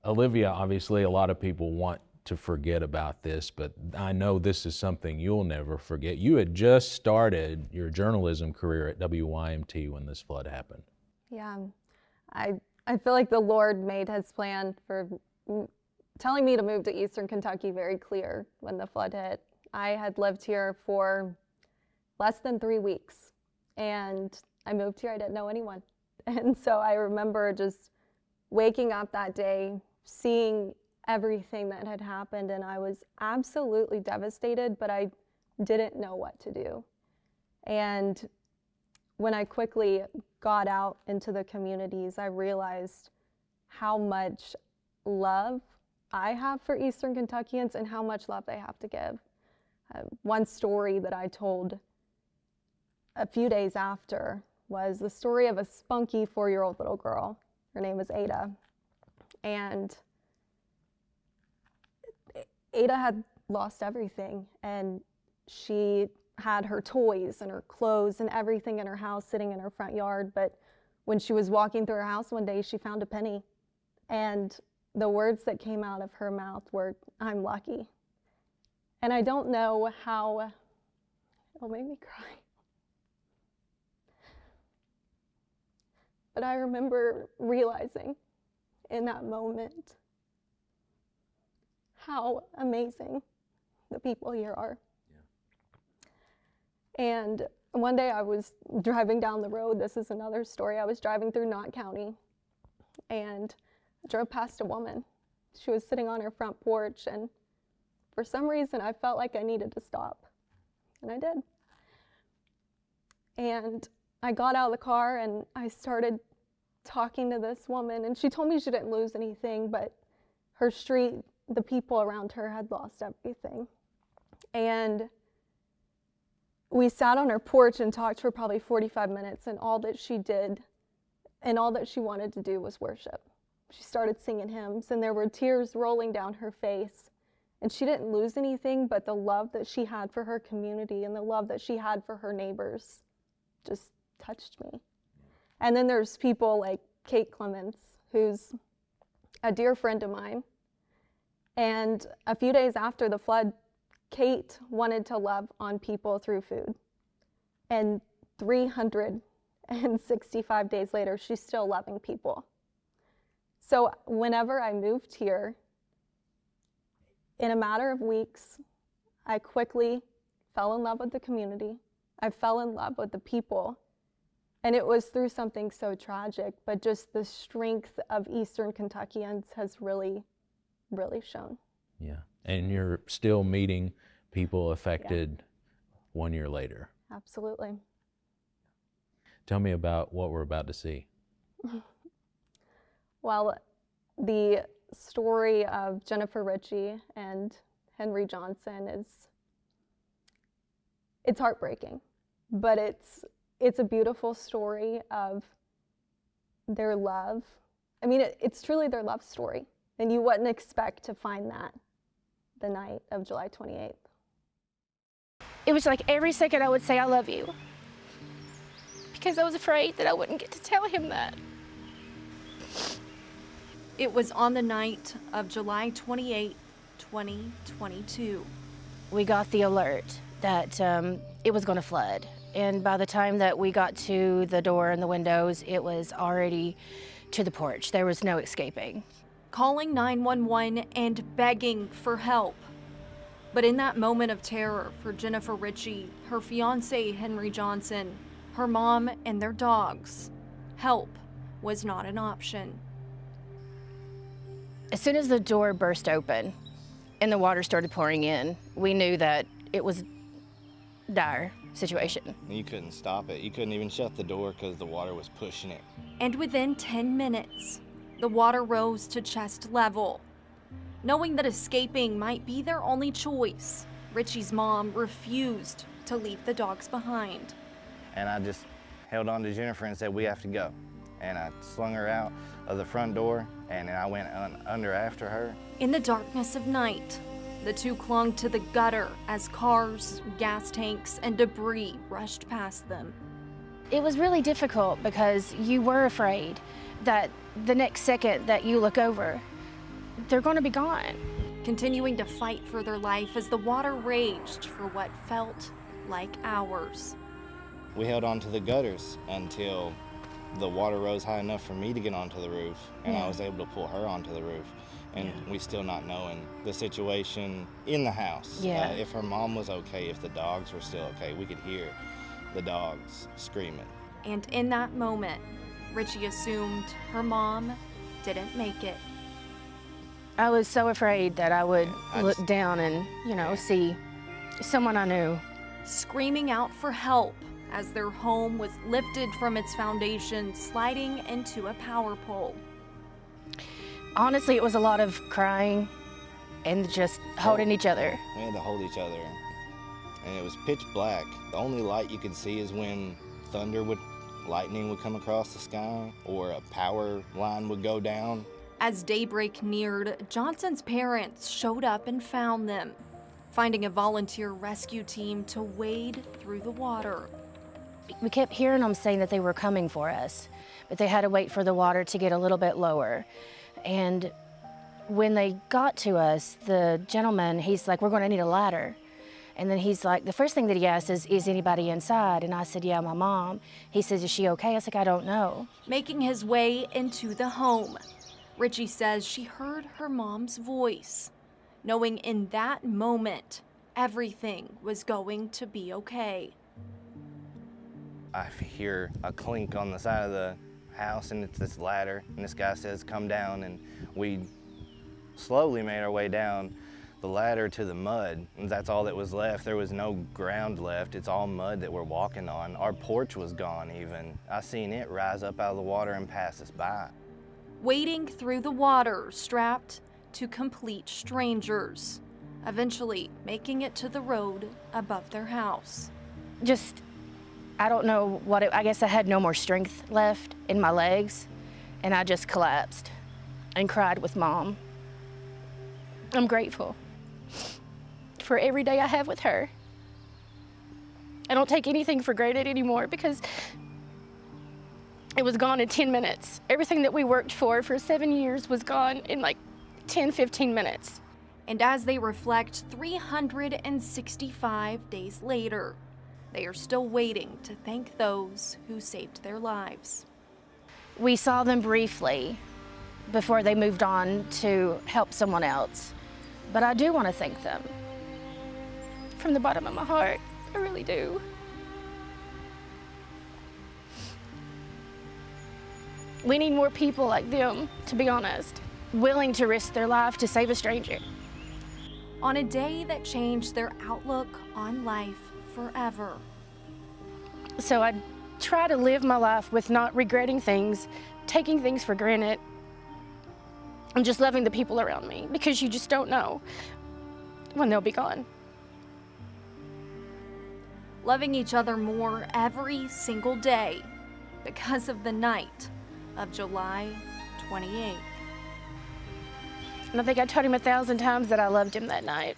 Olivia, obviously a lot of people want to forget about this, but I know this is something you'll never forget. You had just started your journalism career at WYMT when this flood happened. Yeah, I feel like the Lord made his plan for telling me to move to Eastern Kentucky very clear when the flood hit. I had lived here for less than 3 weeks, and I moved here, I didn't know anyone. And so I remember just waking up that day, seeing everything that had happened, and I was absolutely devastated, but I didn't know what to do. And when I quickly got out into the communities, I realized how much love I have for Eastern Kentuckians and how much love they have to give. One story that I told a few days after was the story of a spunky 4-year-old little girl. Her name was Ada. And Ada had lost everything, and she had her toys and her clothes and everything in her house sitting in her front yard. But when she was walking through her house one day, she found a penny. And the words that came out of her mouth were, "I'm lucky." And I don't know how, it'll make me cry. But I remember realizing in that moment how amazing the people here are. Yeah. And one day I was driving down the road, this is another story, I was driving through Knott County and drove past a woman. She was sitting on her front porch, and for some reason I felt like I needed to stop, and I did. And I got out of the car and I started talking to this woman, and she told me she didn't lose anything, but her street, the people around her had lost everything. And we sat on her porch and talked for probably 45 minutes, and all that she did and all that she wanted to do was worship. She started singing hymns, and there were tears rolling down her face. And she didn't lose anything, but the love that she had for her community and the love that she had for her neighbors just touched me. And then there's people like Kate Clements, who's a dear friend of mine. And a few days after the flood, Kate wanted to love on people through food. And 365 days later, she's still loving people. So whenever I moved here, in a matter of weeks, I quickly fell in love with the community. I fell in love with the people. And it was through something so tragic, but just the strength of Eastern Kentuckians has really, really shown. Yeah, and you're still meeting people affected 1 year later. Absolutely. Tell me about what we're about to see. Well, the story of Jennifer Ritchie and Henry Johnson it's heartbreaking, but it's a beautiful story of their love. I mean, it's truly their love story, and you wouldn't expect to find that the night of July 28th. It was like every second I would say, "I love you," because I was afraid that I wouldn't get to tell him that. It was on the night of July 28, 2022. We got the alert that it was going to flood. And by the time that we got to the door and the windows, it was already to the porch. There was no escaping. Calling 911 and begging for help. But in that moment of terror for Jennifer Ritchie, her fiancé Henry Johnson, her mom, and their dogs, help was not an option. As soon as the door burst open and the water started pouring in, we knew that it was dire situation. You couldn't stop it. You couldn't even shut the door because the water was pushing it. And within 10 minutes, the water rose to chest level. Knowing that escaping might be their only choice, Ritchie's mom refused to leave the dogs behind. And I just held on to Jennifer and said, "We have to go." And I slung her out of the front door, and I went under after her. In the darkness of night, the two clung to the gutter as cars, gas tanks, and debris rushed past them. It was really difficult because you were afraid that the next second that you look over, they're going to be gone. continuing to fight for their life as the water raged for what felt like hours. We held on to the gutters until the water rose high enough for me to get onto the roof, and I was able to pull her onto the roof. And we still not knowing the situation in the house. If her mom was okay, if the dogs were still okay. We could hear the dogs screaming. And in that moment, Richie assumed her mom didn't make it. I was so afraid that I would look down and, see someone I knew. Screaming out for help as their home was lifted from its foundation, sliding into a power pole. Honestly, it was a lot of crying and just holding each other. We had to hold each other, and it was pitch black. The only light you could see is when lightning would come across the sky or a power line would go down. As daybreak neared, Johnson's parents showed up and found them, finding a volunteer rescue team to wade through the water. We kept hearing them saying that they were coming for us, but they had to wait for the water to get a little bit lower. And when they got to us, the gentleman, he's like, we're going to need a ladder. And then he's like, the first thing that he asked is anybody inside? And I said, yeah, my mom. He says, is she okay? I was like, I don't know. Making his way into the home, Richie says she heard her mom's voice, knowing in that moment, everything was going to be okay. I hear a clink on the side of the house, and it's this ladder, and this guy says, come down, and we slowly made our way down the ladder to the mud, and that's all that was left. There was no ground left. It's all mud that we're walking on. Our porch was gone even. I seen it rise up out of the water and pass us by. Wading through the water, strapped to complete strangers, eventually making it to the road above their house. I don't know I guess I had no more strength left in my legs, and I just collapsed and cried with Mom. I'm grateful for every day I have with her. I don't take anything for granted anymore because it was gone in 10 minutes. Everything that we worked for 7 years was gone in like 10, 15 minutes. And as they reflect 365 days later, they are still waiting to thank those who saved their lives. We saw them briefly before they moved on to help someone else, but I do want to thank them. From the bottom of my heart, I really do. We need more people like them, to be honest, willing to risk their life to save a stranger. On a day that changed their outlook on life forever. So I try to live my life with not regretting things, taking things for granted, and just loving the people around me, because you just don't know when they'll be gone. Loving each other more every single day because of the night of July 28th. And I think I told him 1,000 times that I loved him that night.